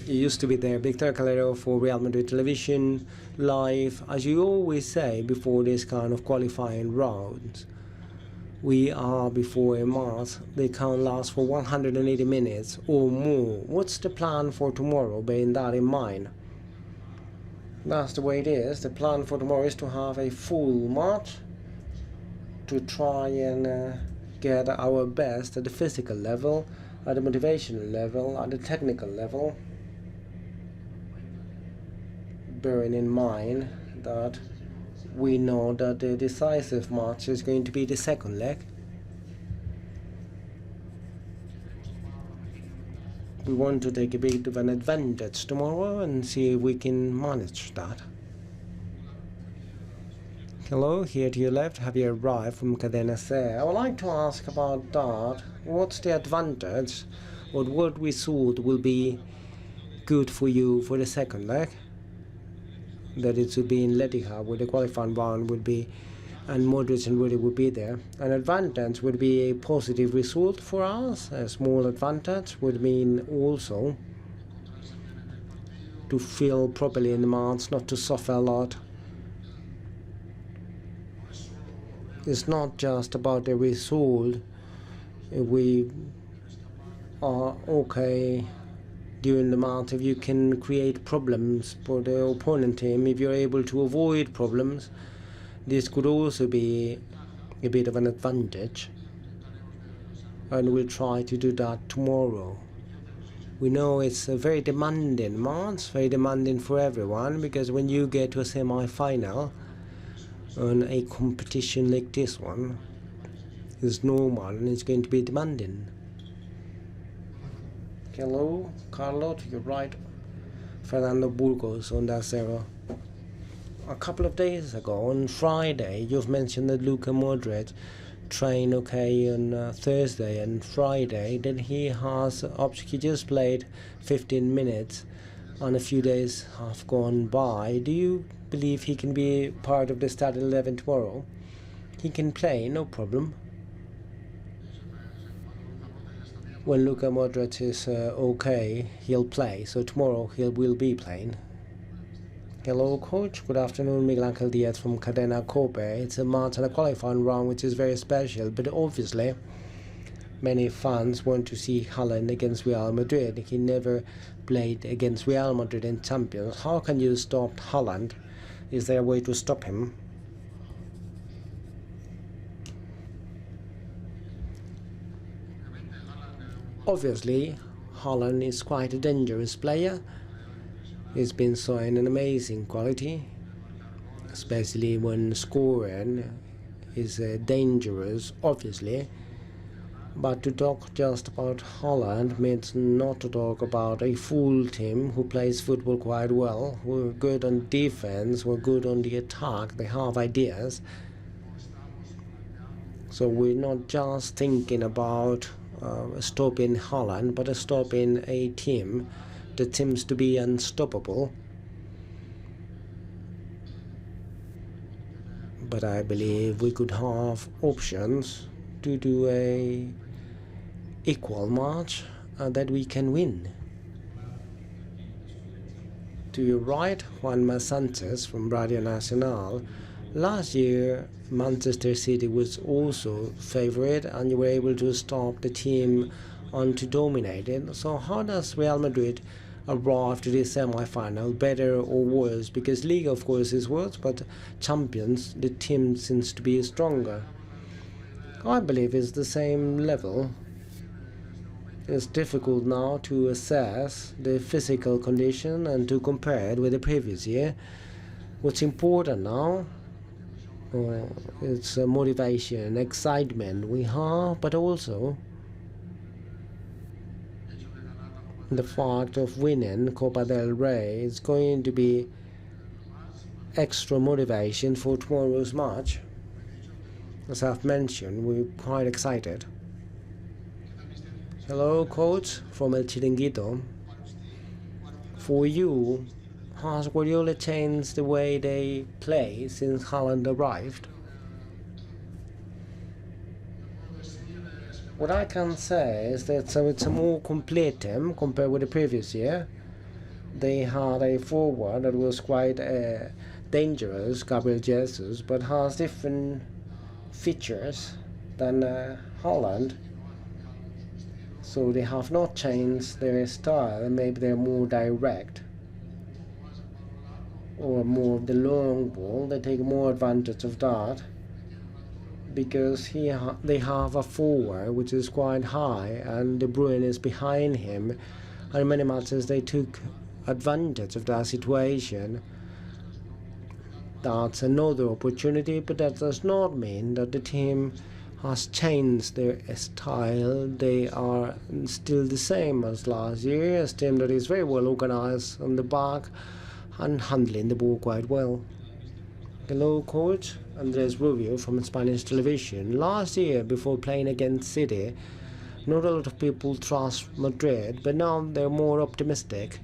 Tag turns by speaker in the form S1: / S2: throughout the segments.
S1: You used to be there, Victor Calero for Real Madrid Television, live, as you always say before this kind of qualifying rounds. We are before a match. They can last for 180 minutes or more. What's the plan for tomorrow, bearing that in mind? That's the way it is. The plan for tomorrow is to have a full match, to try and get our best at the physical level, at the motivational level, at the technical level, bearing in mind that we know that the decisive match is going to be the second leg. We want to take a bit of an advantage tomorrow and see if we can manage that. Hello, here to your left, have you arrived from Cadena C? I would like to ask about that. What's the advantage, or what we thought will be good for you for the second leg? That it would be in Liga, where the qualifying round would be, and Madrid and Madrid would be there. An advantage would be a positive result for us. A small advantage would mean also to feel properly in the match, not to suffer a lot. It's not just about the result. If we are okay during the match, if you can create problems for the opponent team, if you're able to avoid problems, this could also be a bit of an advantage. And we'll try to do that tomorrow. We know it's a very demanding match, very demanding for everyone, because when you get to a semi-final on a competition like this one, it's normal and it's going to be demanding. Hello, Carlo, to your right, Fernando Burgos on that zero. A couple of days ago, on Friday, you've mentioned that Luka Modric trained okay on Thursday and Friday. Then he just played 15 minutes and a few days have gone by. Do you believe he can be part of the starting 11 tomorrow? He can play, no problem. When Luka Modric is okay, he'll play. So tomorrow he will be playing. Hello, coach. Good afternoon, Miguel Angel Diaz from Cadena Cope. It's a match and a qualifying round which is very special, but obviously many fans want to see Haaland against Real Madrid. He never played against Real Madrid in Champions. How can you stop Haaland? Is there a way to stop him? Obviously, Haaland is quite a dangerous player. He's been showing an amazing quality, especially when scoring is dangerous, obviously. But to talk just about Haaland means not to talk about a full team who plays football quite well, who are good on defense, who are good on the attack, they have ideas. So we're not just thinking about stopping Haaland, but stopping a team that seems to be unstoppable. But I believe we could have options to do a equal match that we can win. To your right, Juanma Sanchez from Radio Nacional. Last year, Manchester City was also favourite, and you were able to stop the team and to dominate it. So how does Real Madrid arrive to this semi-final, better or worse? Because Liga, of course, is worse, but Champions, the team seems to be stronger. I believe it's the same level. It's difficult now to assess the physical condition and to compare it with the previous year. What's important now, it's motivation, excitement we have, but also the fact of winning Copa del Rey is going to be extra motivation for tomorrow's match. As I've mentioned, we're quite excited. Hello, coach from El Chiringuito. For you, has Guardiola changed the way they play since Haaland arrived? What I can say is that it's a more complete team compared with the previous year. they had a forward that was quite dangerous, Gabriel Jesus, but has different features than Haaland. So they have not changed their style. Maybe they're more direct or more of the long ball. They take more advantage of that because they have a forward which is quite high and De Bruyne is behind him. And in many matches they took advantage of that situation. That's another opportunity, but that does not mean that the team has changed their style. They are still the same as last year, a team that is very well organized on the back and handling the ball quite well. Hello, coach. Andres Rubio from Spanish television. Last year, before playing against City, not a lot of people trust Madrid, but now they're more optimistic.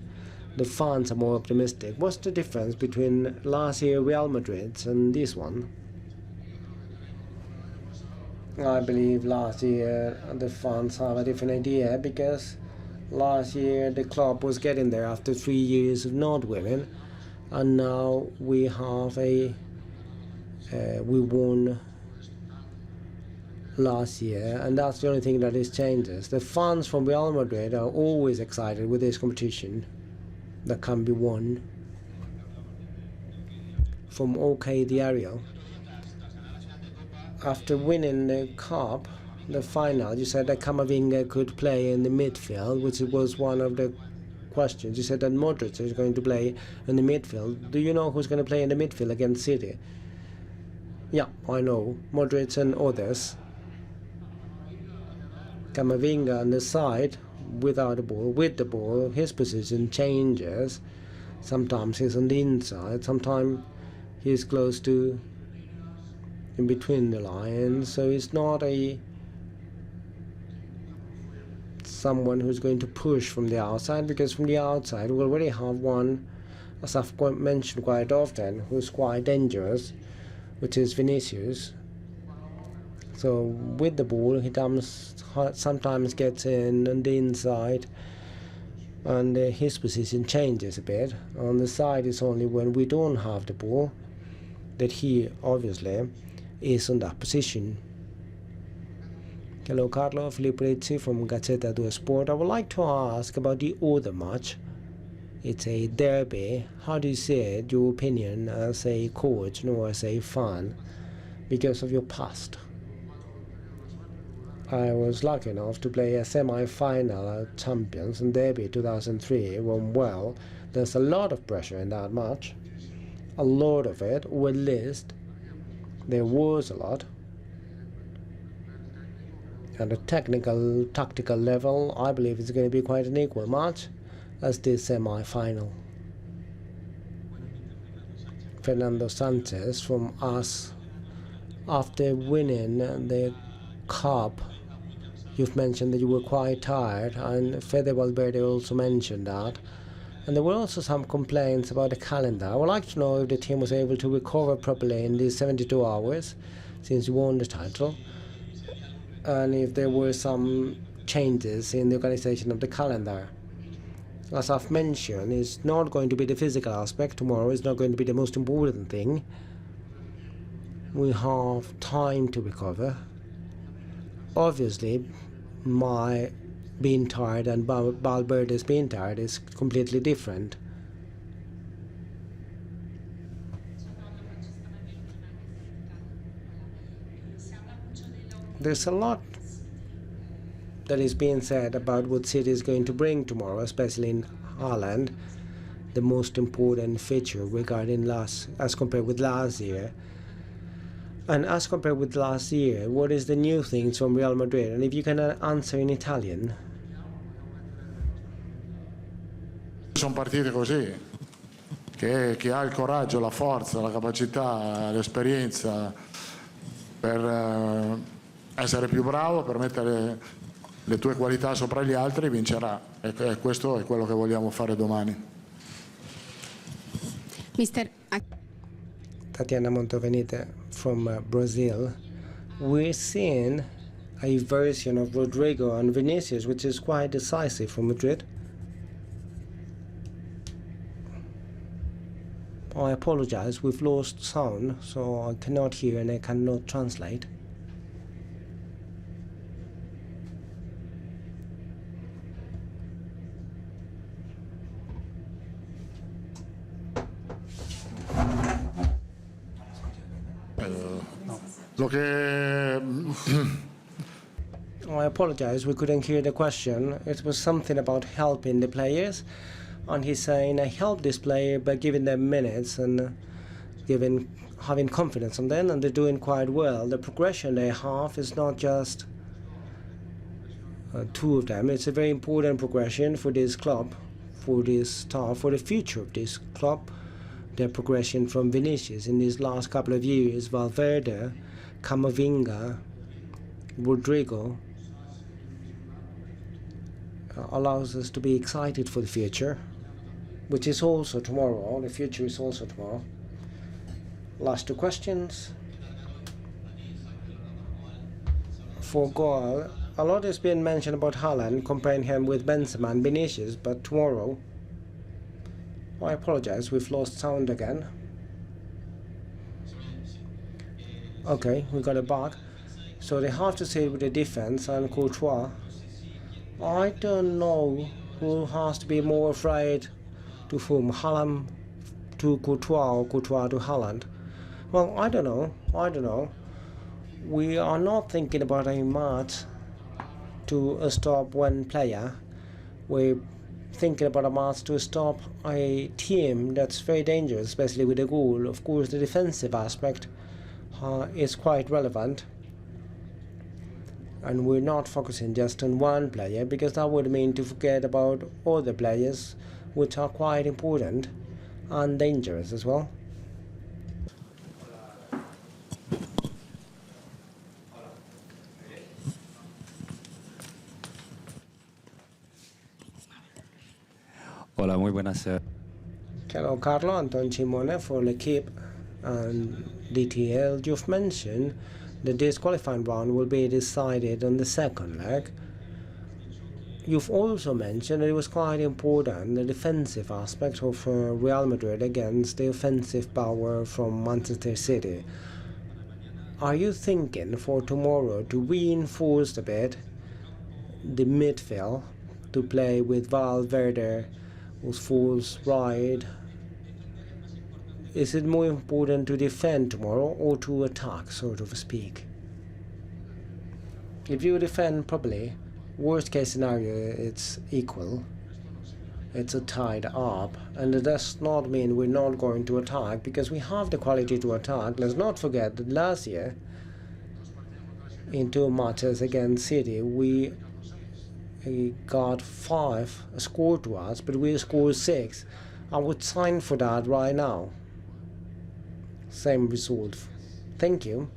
S1: The fans are more optimistic. What's the difference between last year Real Madrid and this one? I believe last year the fans have a different idea because last year the club was getting there after 3 years of not winning, and now we have we won last year, and that's the only thing that is changes. The fans from Real Madrid are always excited with this competition that can be won. From OK Diario, after winning the cup, the final, you said that Camavinga could play in the midfield, which was one of the questions. You said that Modric is going to play in the midfield. Do you know who's going to play in the midfield against City? Yeah, I know. Modric and others. Camavinga on the side, without the ball. With the ball, his position changes. Sometimes he's on the inside, sometimes he's close to in between the lines, so it's not someone who's going to push from the outside, because from the outside we already have one, as I've mentioned quite often, who's quite dangerous, which is Vinicius. So with the ball he sometimes gets in on the inside, and his position changes a bit. On the side is only when we don't have the ball that he obviously is on that position. Hello, Carlo. Filippo Rizzi from Gazzetta dello Sport. I would like to ask about the other match. It's a derby. How do you see it, your opinion as a coach nor as a fan, because of your past? I was lucky enough to play a semi-final at Champions and Derby 2003. It went well. There's a lot of pressure in that match. A lot of it, or at least there was a lot. At a technical, tactical level, I believe it's going to be quite an equal match as this semi-final. Fernando Sanchez from us. After winning the cup, you've mentioned that you were quite tired, and Fede Valverde also mentioned that. And there were also some complaints about the calendar. I would like to know if the team was able to recover properly in these 72 hours since you won the title, and if there were some changes in the organization of the calendar. As I've mentioned, it's not going to be the physical aspect. Tomorrow is not going to be the most important thing. We have time to recover. Obviously, my being tired and Valverde's being tired is completely different. There's a lot that is being said about what City is going to bring tomorrow, especially in Haaland, the most important feature regarding as compared with last year. And as compared with last year, what is the new things from Real Madrid? And if you can answer in Italian.
S2: Sono partite così, che chi ha il coraggio, la forza, la capacità, l'esperienza per essere più bravo, per mettere le tue qualità sopra gli altri, vincerà. E questo è quello che vogliamo fare domani.
S1: Tatiana Montovenite from Brazil. We're seeing a version of Rodrigo and Vinicius which is quite decisive for Madrid. I apologize, we've lost sound, so I cannot hear and I cannot translate. I apologize, we couldn't hear the question. It was something about helping the players, and he's saying I help this player by giving them minutes and having confidence on them, and they're doing quite well. The progression they have is not just two of them. It's a very important progression for this club, for this staff, for the future of this club. The progression from Vinicius in these last couple of years, Valverde, Camavinga, Rodrigo, allows us to be excited for the future, which is also tomorrow. The future is also tomorrow. Last two questions. For goal, a lot has been mentioned about Haaland, comparing him with Benzema and Vinicius, but tomorrow, I apologize, we've lost sound again. Okay, we got it back. So they have to say with the defense and Courtois. I don't know who has to be more afraid to whom, Haaland to Courtois or Courtois to Haaland. Well, I don't know. We are not thinking about a match to stop one player. We're thinking about a match to stop a team that's very dangerous, especially with a goal. Of course, the defensive aspect is quite relevant. And we're not focusing just on one player, because that would mean to forget about other players, which are quite important and dangerous as well.
S3: Hola, muy buenas.
S1: Hello, Carlo, Anton Simone for L'Equipe and DTL. You've mentioned that this qualifying round will be decided on the second leg. You've also mentioned that it was quite important, the defensive aspect of Real Madrid against the offensive power from Manchester City. Are you thinking for tomorrow to reinforce a bit the midfield, to play with Valverde, who falls right? Is it more important to defend tomorrow or to attack, so to speak? If you defend properly, worst case scenario, it's equal. It's a tied up, and it does not mean we're not going to attack, because we have the quality to attack. Let's not forget that last year, in two matches against City, we got 5 scored to us, but we scored 6. I would sign for that right now. Same result. Thank you.